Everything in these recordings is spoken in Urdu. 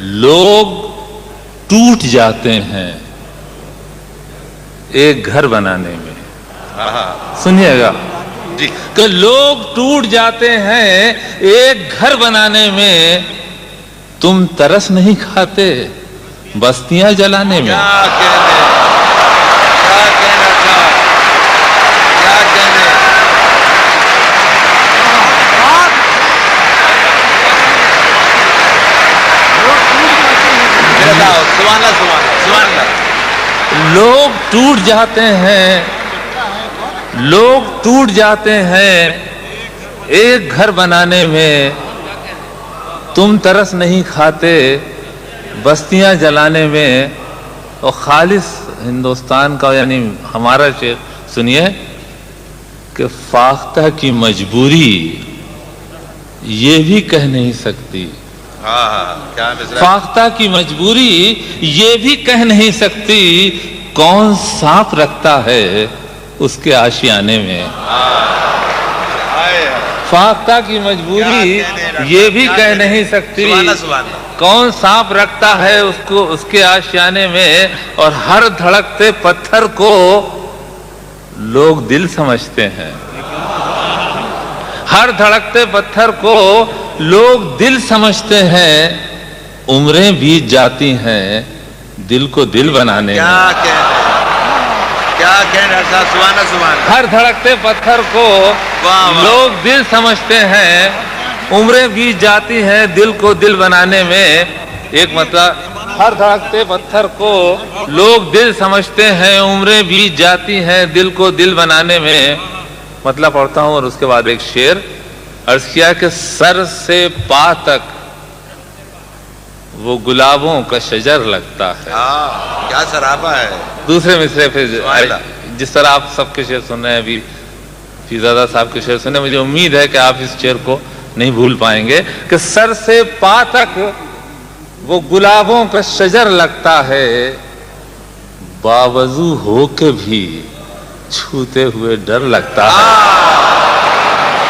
لوگ ٹوٹ جاتے ہیں ایک گھر بنانے میں. سنیے گا کہ لوگ ٹوٹ جاتے ہیں ایک گھر بنانے میں، تم ترس نہیں کھاتے بستیاں جلانے میں. لوگ ٹوٹ جاتے ہیں ایک گھر بنانے میں، تم ترس نہیں کھاتے بستیاں جلانے میں. اور خالص ہندوستان کا یعنی ہمارا شعر سنیے کہ فاختہ کی مجبوری یہ بھی کہہ نہیں سکتی. فاختہ کی مجبوری یہ بھی کہہ نہیں سکتی، کون سانپ رکھتا ہے اس کے آشیانے میں. فاختہ کی مجبوری یہ بھی کہہ نہیں سکتی، کون سانپ رکھتا ہے اس کے آشیانے میں. اور ہر دھڑکتے پتھر کو لوگ دل سمجھتے ہیں. ہر دھڑکتے پتھر کو لوگ دل سمجھتے ہیں، عمریں بیت جاتی ہیں دل کو دل بنانے میں. ہر دھڑکتے پتھر کو لوگ دل سمجھتے ہیں، عمریں بیت جاتی ہیں دل کو دل بنانے میں. ایک مطلب ہر دھڑکتے پتھر کو لوگ دل سمجھتے ہیں، عمریں بیت جاتی ہیں دل کو دل بنانے میں. مطلب پڑھتا ہوں اور اس کے بعد ایک شعر عرض کیا کہ سر سے پا تک وہ گلابوں کا شجر لگتا ہے. کیا سراپا ہے. دوسرے مصرے پھر جس طرح آپ سب کے شعر سن رہے ہیں، ابھی فیضادہ صاحب کے شعر سن رہے ہیں، مجھے امید ہے کہ آپ اس شعر کو نہیں بھول پائیں گے کہ سر سے پا تک وہ گلابوں کا شجر لگتا ہے، باوضو ہو کے بھی چھوتے ہوئے ڈر لگتا ہے.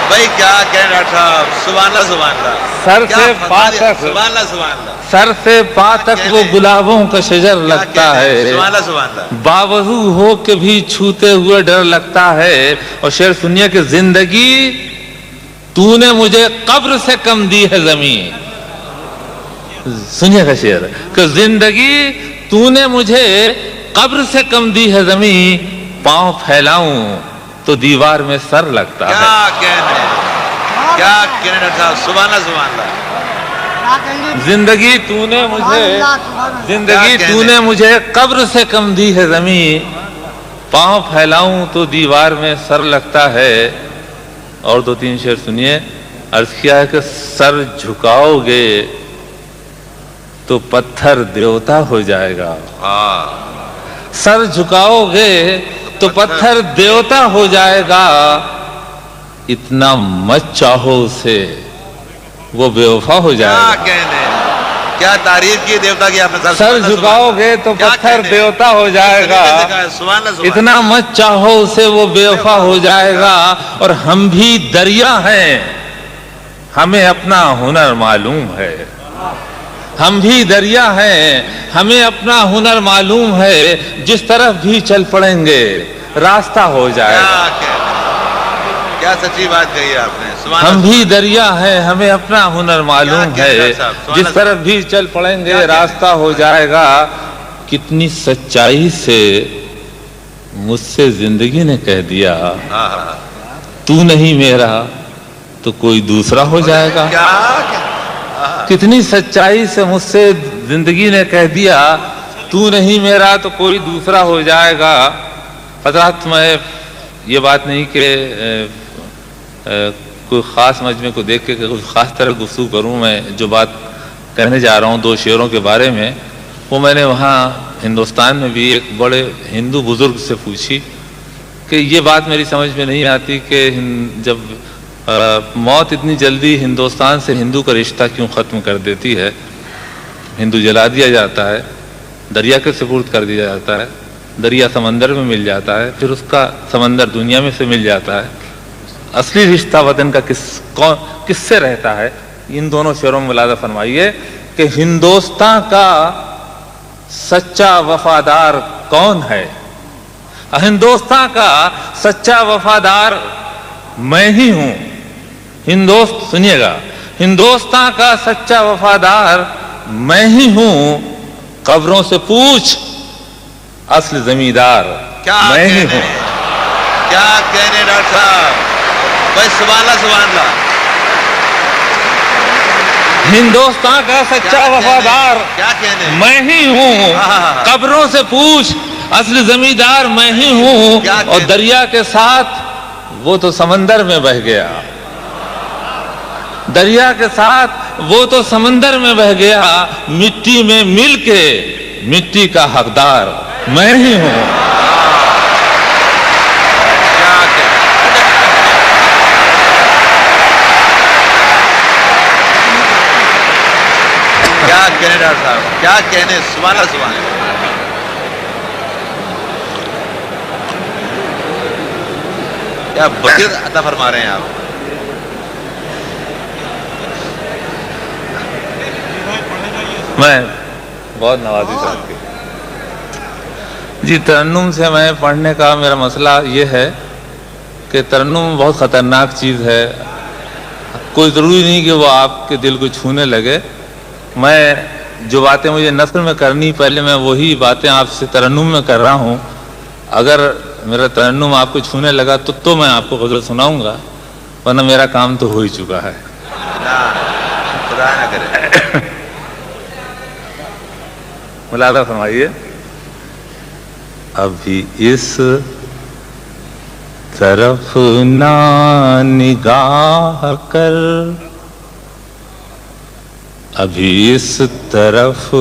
بھائی کیا کہنا تھا. سبحان اللہ سبحان اللہ. سر سے پا تک سبحان اللہ سبحان اللہ. سر سے پا تک وہ گلابوں کا شجر لگتا ہے، سبحان اللہ سبحان اللہ. باوضو ہو کے بھی چھوتے ہوئے ڈر لگتا ہے. اور شعر سنیے کہ زندگی تو نے مجھے قبر سے کم دی ہے زمین. سنیے گا شعر کہ زندگی تو نے مجھے قبر سے کم دی ہے زمین، پاؤں پھیلاؤں تو دیوار میں سر لگتا ہے. کیا کہنا تھا. سبحان اللہ سبحان اللہ. زندگی تو نے مجھے قبر سے کم دی ہے زمین، پاؤں پھیلاؤں تو دیوار میں سر لگتا ہے. اور دو تین شعر سنیے. عرض کیا ہے کہ سر جھکاؤ گے تو پتھر دیوتا ہو جائے گا. سر جھکاؤ گے تو پتھر دیوتا ہو جائے گا، اتنا مت چاہو اسے وہ بے وفا ہو جائے گا. کیا تعریف کی دیوتا کی آپ نے. سر جھکاؤ گے تو پتھر دیوتا ہو جائے گا، اتنا مت چاہو اسے وہ بے وفا ہو جائے گا. اور ہم بھی دریا ہیں ہمیں اپنا ہنر معلوم ہے. ہم بھی دریا ہیں ہمیں اپنا ہنر معلوم ہے، جس طرف بھی چل پڑیں گے راستہ ہو جائے گا. کیا سچی بات کہی آپ نے. ہم بھی دریا ہیں ہمیں اپنا ہنر معلوم ہے، جس طرف بھی چل پڑیں گے راستہ ہو جائے گا. کتنی سچائی سے مجھ سے زندگی نے کہہ دیا، تو نہیں میرا تو کوئی دوسرا ہو جائے گا. کتنی سچائی سے مجھ سے زندگی نے کہہ دیا، تو نہیں میرا تو کوئی دوسرا ہو جائے گا. حضرات میں یہ بات نہیں کہ کوئی خاص مجمع کو دیکھ کے کوئی خاص طرح گفتگو کروں. میں جو بات کہنے جا رہا ہوں دو شعروں کے بارے میں، وہ میں نے وہاں ہندوستان میں بھی ایک بڑے ہندو بزرگ سے پوچھی کہ یہ بات میری سمجھ میں نہیں آتی کہ جب موت اتنی جلدی ہندوستان سے ہندو کا رشتہ کیوں ختم کر دیتی ہے. ہندو جلا دیا جاتا ہے، دریا کے سپرد کر دیا جاتا ہے، دریا سمندر میں مل جاتا ہے، پھر اس کا سمندر دنیا میں سے مل جاتا ہے. اصلی رشتہ وطن کا کس سے رہتا ہے؟ ان دونوں شعروں میں ملاحظہ فرمائیے کہ ہندوستان کا سچا وفادار کون ہے؟ ہندوستان کا سچا وفادار میں ہی ہوں۔ سنیے گا، ہندوستان کا سچا وفادار میں ہی ہوں، قبروں سے پوچھ اصل زمیندار میں ہی ہوں۔ کیا کہنے ڈاکٹر صاحب، بھائی سبحان اللہ سبحان اللہ۔ ہندوستان کا سچا وفادار کیا کہنے، میں ہی ہوں، قبروں سے پوچھ اصل زمیندار میں ہی ہوں۔ اور دریا کے ساتھ وہ تو سمندر میں بہہ گیا، دریا کے ساتھ وہ تو سمندر میں بہہ گیا، مٹی میں مل کے مٹی کا حقدار میں ہی ہوں۔ کیا کہنے ڈاکٹر صاحب، کیا کہنے، سبحان اللہ سبحان اللہ۔ کیا بصیرت عطا فرما رہے ہیں آپ۔ میں بہت نوازی صاحب کی جی، ترنم سے میں پڑھنے کا میرا مسئلہ یہ ہے کہ ترنم بہت خطرناک چیز ہے، کوئی ضروری نہیں کہ وہ آپ کے دل کو چھونے لگے۔ میں جو باتیں مجھے نثر میں کرنی، پہلے میں وہی باتیں آپ سے ترنم میں کر رہا ہوں۔ اگر میرا ترنم آپ کو چھونے لگا تو میں آپ کو غزل سناؤں گا، ورنہ میرا کام تو ہو ہی چکا ہے۔ خدا نہ کرے۔ ملاحظہ فرمائیے، ابھی اس طرف نہ نگاہ کر، ابھی اس طرف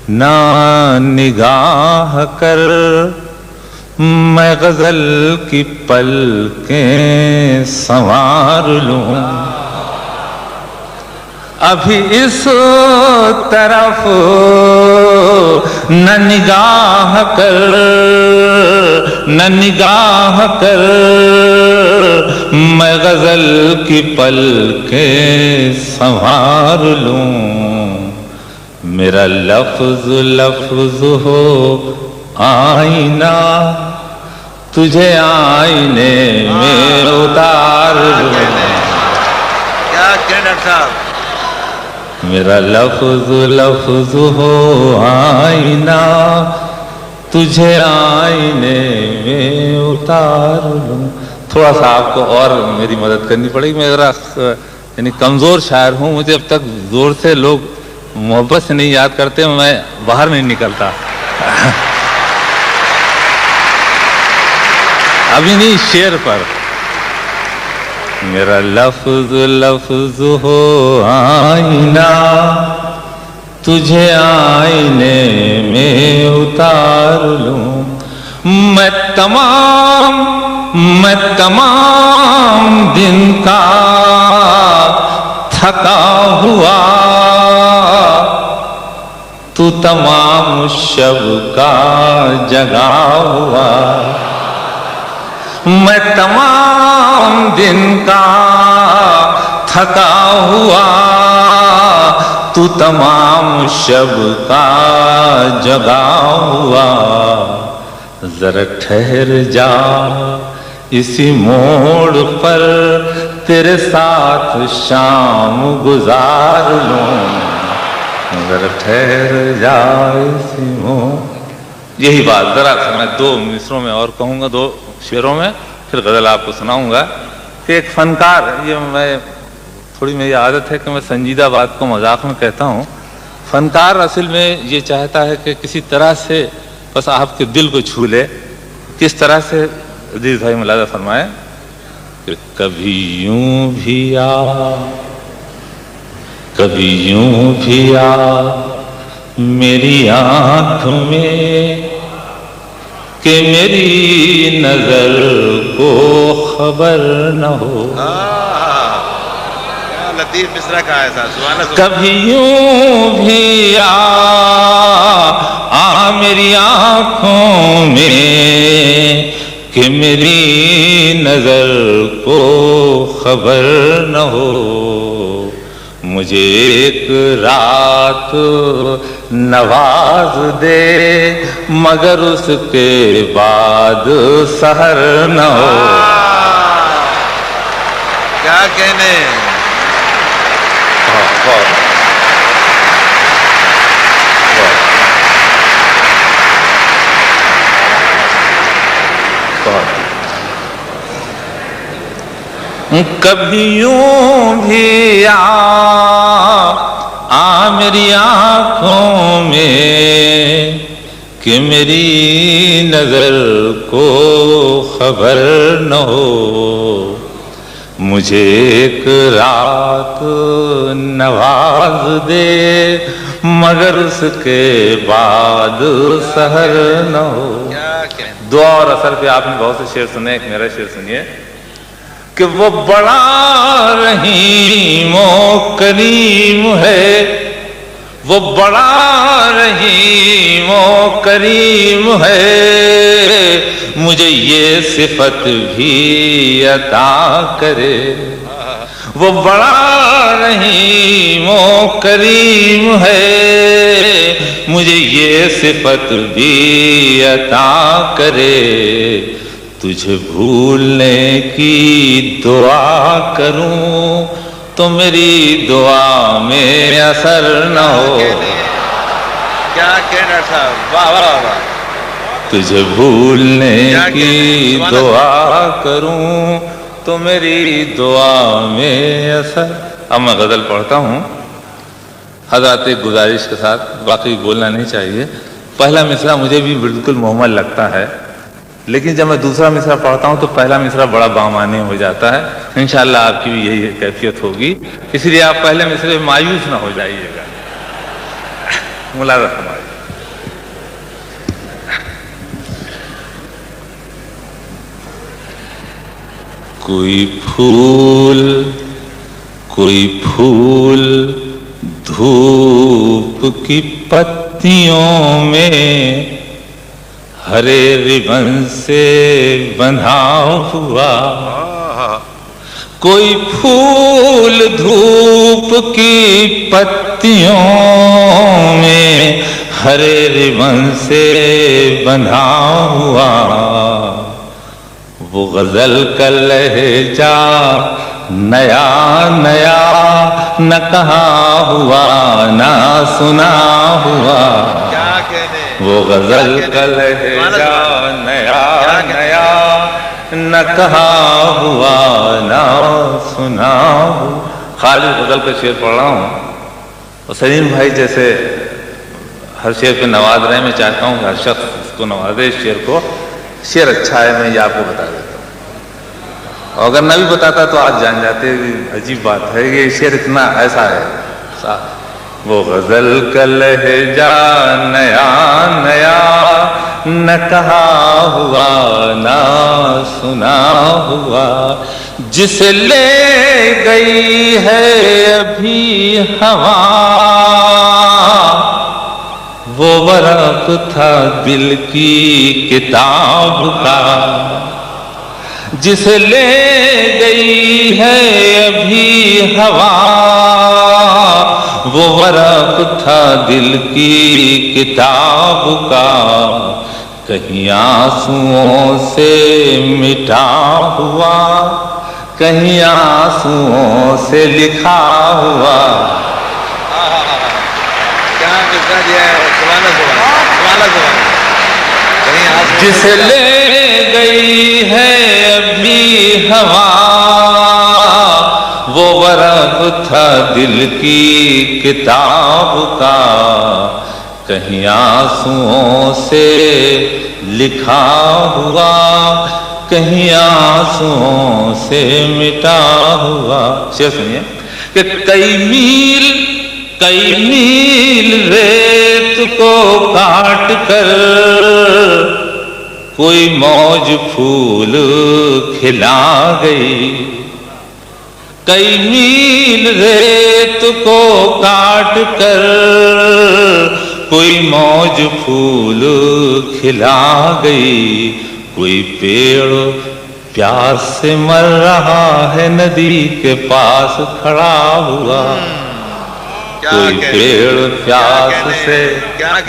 نہ نگاہ کر، میں غزل کی پلکیں سنوار لوں۔ ابھی اس طرف نہ نگاہ کر، نہ نگاہ کر، میں غزل کی پلکیں سنوار لوں۔ میرا لفظ لفظ ہو آئینہ، تجھے آئینے میں اتار لوں۔ کیا کہنے ڈاکٹر صاحب، میرا لفظ لفظ ہو آئینہ، تجھے آئینے میں اتار لوں۔ تھوڑا سا آپ کو اور میری مدد کرنی پڑے گی، میں ذرا یعنی کمزور شاعر ہوں، مجھے اب تک زور سے لوگ محبت سے نہیں یاد کرتے، میں باہر نہیں نکلتا۔ ابھی نہیں، شعر پر۔ میرا لفظ لفظ ہو آئینہ، تجھے آئینے میں اتار لوں۔ میں تمام دن کا تھکا ہوا، تو تمام شب کا جگا ہوا۔ میں تمام دن کا تھکا ہوا، تو تمام شب کا جگا ہوا۔ ذرا ٹھہر جا اسی موڑ پر، تیرے ساتھ شام گزار لوں۔ ذرا ٹھہر جا اسی موڑ، یہی بات ذرا میں دو مصروں میں اور کہوں گا، دو شعروں میں، پھر غزل آپ کو سناؤں گا کہ ایک فنکار، یہ میں تھوڑی میری عادت ہے کہ میں سنجیدہ بات کو مذاق میں کہتا ہوں، فنکار اصل میں یہ چاہتا ہے کہ کسی طرح سے بس آپ کے دل کو چھو لے۔ کس طرح سے؟ عزیز بھائی ملاحظہ فرمائے کہ کبھی یوں بھی آ، کبھی یوں بھی آ میری آنکھ میں، کہ میری نظر کو خبر نہ ہو۔ لطیف مصرع کا ہے صاحب، سبحان اللہ۔ کبھی یوں بھی آ میری آنکھوں میں، کہ میری نظر کو خبر نہ ہو۔ مجھے ایک رات نواز دے مگر اس کے بعد سحر نہ ہو. کیا کہنے. کبھی یوں بھی آ میری آنکھوں میں کہ میری نظر کو خبر نہ ہو. مجھے ایک رات نواز دے مگر اس کے بعد سحر نہ ہو. دعا اور اثر پہ آپ نے بہت سے شعر سنے. ایک میرا شعر سنیے کہ وہ بڑا رحیم و کریم ہے, وہ بڑا رحیم و کریم ہے, مجھے یہ صفت بھی عطا کرے. وہ بڑا رحیم و کریم ہے, مجھے یہ صفت بھی عطا کرے. تجھے بھولنے کی دعا کروں تو میری دعا میں اثر نہ ہو. کیا کہنا تھا. واہ واہ واہ. تجھے بھولنے کی دعا کروں تو میری دعا میں اثر. اب میں غزل پڑھتا ہوں. حضرات ایک گزارش کے ساتھ, باقی بولنا نہیں چاہیے. پہلا مصرع مجھے بھی بالکل محمل لگتا ہے, لیکن جب میں دوسرا مصرع پڑھتا ہوں تو پہلا مصرع بڑا بامعنی ہو جاتا ہے. انشاءاللہ آپ کی بھی یہی کیفیت ہوگی, اس لیے آپ پہلے مصرع میں مایوس نہ ہو جائیے گا. ملاحظہ فرمائیے. کوئی پھول دھوپ کی پتیوں میں ہرے ربن سے بندھا ہوا. کوئی پھول دھوپ کی پتیوں میں ہرے ربن سے بندھا ہوا. وہ غزل کا لہجہ نیا نیا نہ کہا ہوا نہ سنا ہوا. وہ غزل کا لہجہ نیا نیا نہ کہا ہوا نہ سنا ہوا. خالد غزل کا شعر پڑھ رہا ہوں, اور سلیم بھائی جیسے ہر شعر پہ نواز رہے, میں چاہتا ہوں کہ ہر شخص اس کو نوازے. اس شعر کو, شعر اچھا ہے, میں یہ آپ کو بتا دیتا ہوں. اور اگر نہ بھی بتاتا تو آج جان جاتے. عجیب بات ہے, یہ شعر اتنا ایسا ہے. وہ غزل کا لہجہ نیا نیا نہ کہا ہوا نہ سنا ہوا. جسے لے گئی ہے ابھی ہوا وہ ورق تھا دل کی کتاب کا. جسے لے گئی ہے ابھی ہوا وہ ورق تھا دل کی کتاب کا. کہیں آنسوؤں سے مٹا ہوا, کہیں آنسوؤں سے لکھا ہوا. جسے لے گئی ہے ابھی ہوا وہ ورق تھا دل کی کتاب کا. کہیں آنسوؤں سے لکھا ہوا, کہیں آنسوؤں سے مٹا ہوا. شعر سنیے کہ کئی میل ریت کو کاٹ کر کوئی موج پھول کھلا گئی. کئی میل ریت کو کاٹ کر کوئی موج پھول کھلا گئی. کوئی پیڑ پیاس سے مر رہا ہے ندی کے پاس کھڑا ہوا. کوئی پیڑ پیاس سے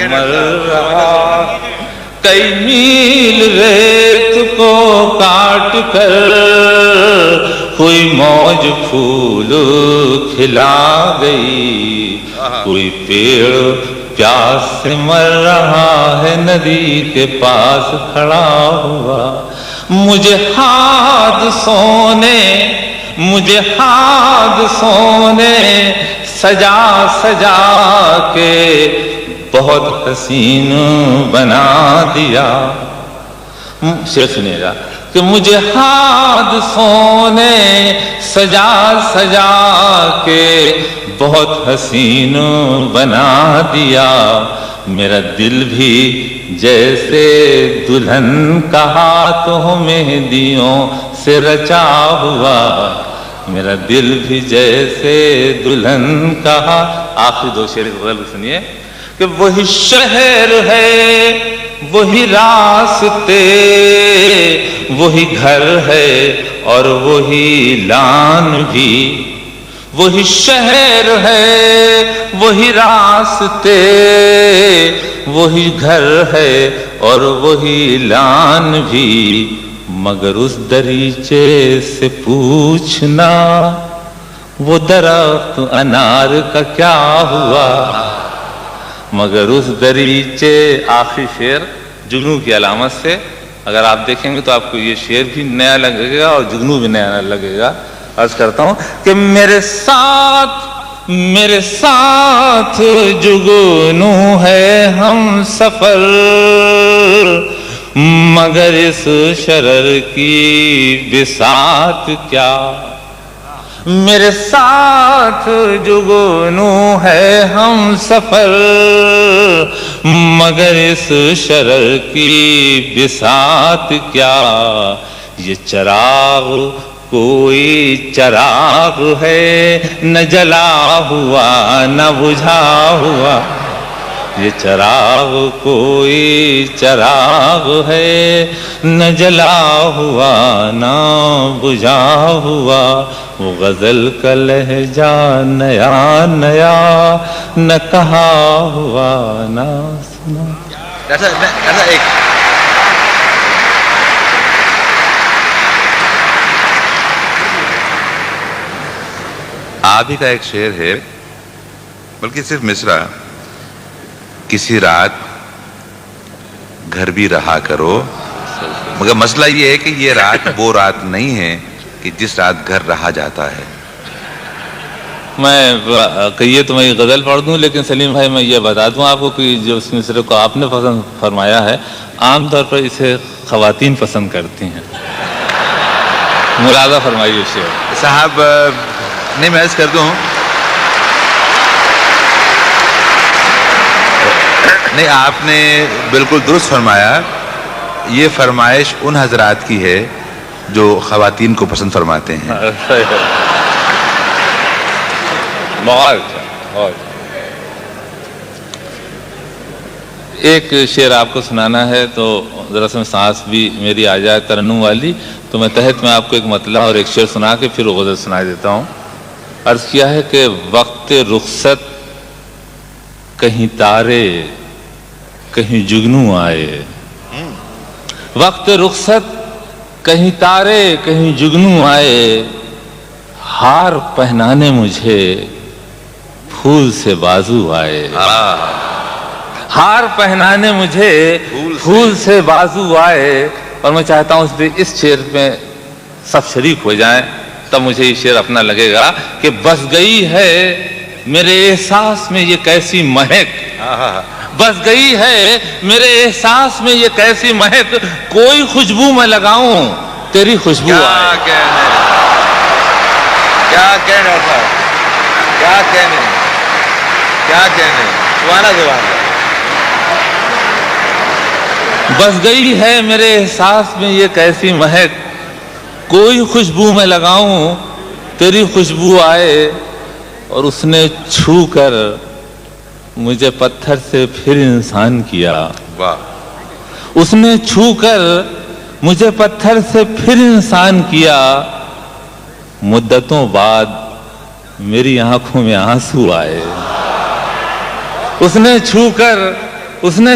مر رہا، کئی میل ریت کو کاٹ کر کوئی موج پھول کھلا گئی، کوئی پیڑ پیاس سے مر رہا ہے ندی کے پاس کھڑا ہوا، مجھے ہاتھ سونے سجا سجا کے بہت حسین بنا دیا۔ شیخ سنیے گا کہ مجھے ہاتھ سونے سجا سجا کے بہت حسین بنا دیا، میرا دل بھی جیسے دلہن کا ہاتھوں مہندیوں سے رچا ہوا، میرا دل بھی جیسے دلہن کا۔ آخری دو شعر غزل سنیے کہ وہی شہر ہے، وہی راستے، وہی گھر ہے اور وہی لان بھی، وہی شہر ہے، وہی راستے، وہی گھر ہے اور وہی لان بھی، مگر اس دریچے سے پوچھنا وہ درخت انار کا کیا ہوا، مگر اس دریچے۔ آخری شعر جگنو کی علامت سے اگر آپ دیکھیں گے تو آپ کو یہ شعر بھی نیا لگے گا اور جگنو بھی نیا لگے گا۔ عرض کرتا ہوں کہ میرے ساتھ جگنو ہے ہم سفر، مگر اس شرر کی بساط کیا، میرے ساتھ جگنو ہے ہم سفر، مگر اس شرر کی بساط کیا، یہ چراغ کوئی چراغ ہے نہ جلا ہوا نہ بجھا ہوا، یہ چراغ کوئی چراغ ہے نہ جلا ہوا نہ بجھا ہوا، وہ غزل کا لہجہ نیا نیا نہ کہا ہوا نہ سنا۔ آپ ہی کا ایک شعر ہے، بلکہ صرف مصرع، کسی رات گھر بھی رہا کرو، مگر مسئلہ یہ ہے کہ یہ رات وہ رات نہیں ہے کہ جس رات گھر رہا جاتا ہے۔ میں کہیے تو میں یہ غزل پڑھ دوں، لیکن سلیم بھائی میں یہ بتا دوں آپ کو کہ جو اس مصرے کو آپ نے پسند فرمایا ہے، عام طور پر اسے خواتین پسند کرتی ہیں۔ مرادہ فرمائیے شعر صاحب۔ نہیں، میں عرض کر دوں، نہیں آپ نے بالکل درست فرمایا، یہ فرمائش ان حضرات کی ہے جو خواتین کو پسند فرماتے ہیں۔ ایک شعر آپ کو سنانا ہے تو ذرا سے سانس بھی میری آ جائے ترنم والی، تو میں تحت میں آپ کو ایک مطلع اور ایک شعر سنا کے پھر غزل سنا دیتا ہوں۔ عرض کیا ہے کہ وقت رخصت کہیں تارے کہیں جگنو آئے، وقت رخصت کہیں تارے کہیں جگنو آئے، ہار پہنانے مجھے پھول سے بازو آئے، ہار پہنانے مجھے پھول سے بازو آئے۔ اور میں چاہتا ہوں اس شعر میں سب شریک ہو جائیں، تب مجھے یہ شعر اپنا لگے گا کہ بس گئی ہے میرے احساس میں یہ کیسی مہک، بس گئی ہے میرے احساس میں یہ کیسی مہک، کوئی خوشبو میں لگاؤں تیری خوشبو آئے۔ کیا کہنے تھا، کیا کہنے، کیا کہنے، سبحان اللہ۔ بس گئی ہے میرے احساس میں یہ کیسی مہک، کوئی خوشبو میں لگاؤں تیری خوشبو آئے، اور اس نے چھو کر مجھے پتھر سے پھر انسان کیا، اس نے چھو کر مجھے پتھر سے پھر انسان کیا، مدتوں بعد میری آنکھوں میں آنسو آئے۔ اس نے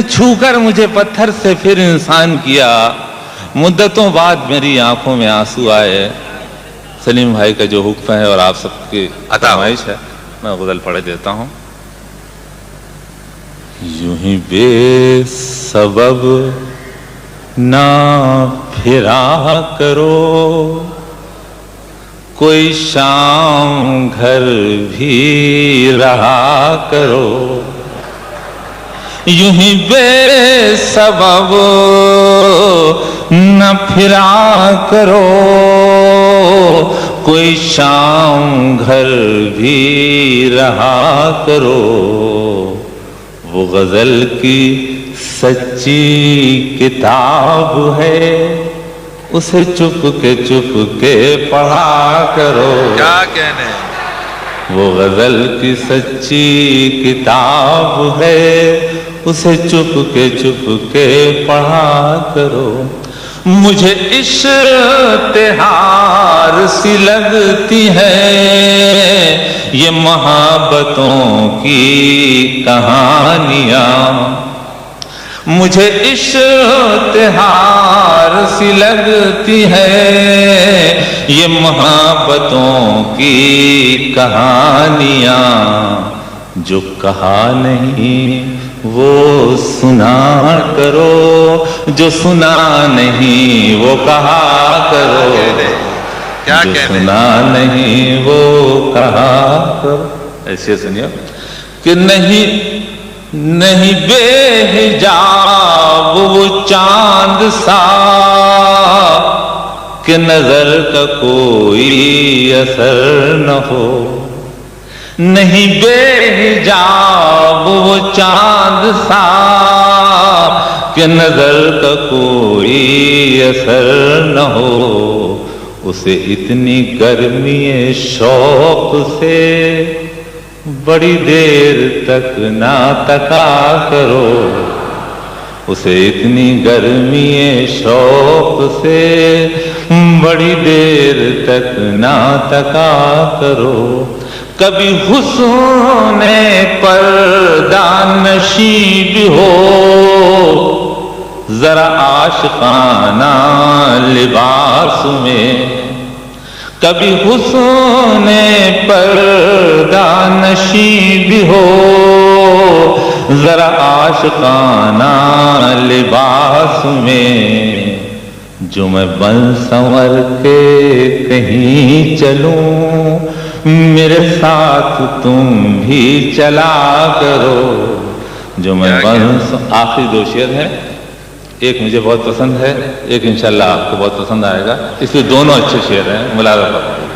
چھو کر مجھے پتھر سے پھر انسان کیا. مدتوں بعد میری آنکھوں میں آنسو آئے. سلیم بھائی کا جو حکم ہے اور آپ سب کی فرمائش ہے، میں غزل پڑھ دیتا ہوں. یوں ہی بے سبب نہ پھرا کرو، کوئی شام گھر بھی رہا کرو. یوں ہی بے سبب نہ پھرا کرو، کوئی شام گھر بھی رہا کرو. وہ غزل کی سچی کتاب ہے، اسے چپ کے پڑھا کرو. کیا کہنے. وہ غزل کی سچی کتاب ہے، اسے چپ کے پڑھا کرو. مجھے اشتہار سی لگتی ہے یہ محبتوں کی کہانیاں. مجھے اشتہار سی لگتی ہے یہ محبتوں کی کہانیاں. جو کہا نہیں وہ سنا کرو، جو سنا نہیں وہ کہا کرو. کیا جو کہنے. سنا نہیں وہ کہا کرو. ایسے سنیے کہ نہیں بے حجاب وہ چاند سا کہ نظر کا کوئی اثر نہ ہو. نہیں بے حجاب وہ چاند سا کہ نظر کا کوئی اثر نہ ہو. اسے اتنی گرمی شوق سے بڑی دیر تک نہ تکا کرو. اسے اتنی گرمی شوق سے بڑی دیر تک نہ تکا کرو. کبھی حسن پردہ نشیب ہو، ذرا عاشقانہ لباس میں. کبھی حسن پردہ نشیب ہو، ذرا عاشقانہ لباس میں. جو میں بن سنور کے کہیں چلوں، میرے ساتھ تم بھی چلا کرو. جو میں آخری دو شعر ہیں، ایک مجھے بہت پسند ہے، ایک انشاءاللہ آپ کو بہت پسند آئے گا. اس لیے دونوں اچھے شعر ہیں، ملاحظہ فرمائیے.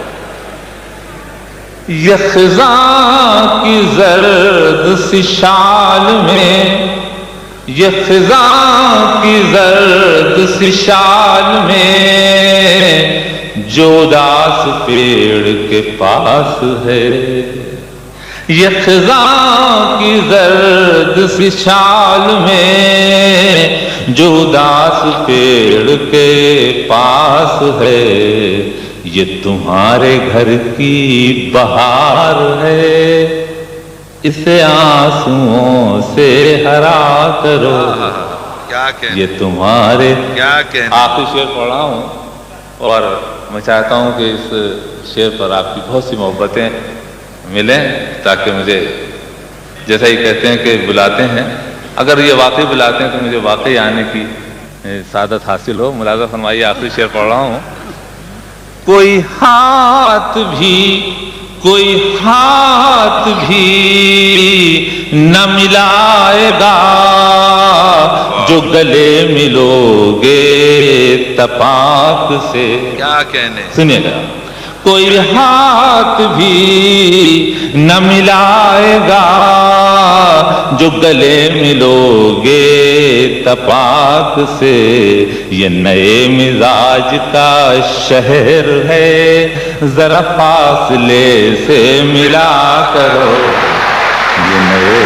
یہ خزاں کی زرد سی شال میں، یہ خزاں کی زرد سی شال میں جو اداس پیڑ کے پاس ہے. یہ خزاں کی زرد سی شال میں جو اداس پیڑ کے پاس ہے. یہ تمہارے گھر کی بہار ہے، اسے آنسوؤں سے ہرا کرو. کیا کہنے. یہ تمہارے کیا کہنے. آخری شعر پڑھ رہا ہوں اور میں چاہتا ہوں کہ اس شعر پر آپ کی بہت سی محبتیں ملیں، تاکہ مجھے جیسا ہی کہتے ہیں کہ بلاتے ہیں، اگر یہ واقعی بلاتے ہیں تو مجھے واقعی آنے کی سعادت حاصل ہو. ملاحظہ فرمائیے، آخری شعر پڑھ رہا ہوں. کوئی ہاتھ بھی نہ ملائے گا جو گلے ملو گے تپاک سے. کیا کہنے. سنیے گا. کوئی ہاتھ بھی نہ ملائے گا جو گلے ملو گے تپاک سے. یہ نئے مزاج کا شہر ہے، ذرا فاصلے سے ملا کرو. یہ نئے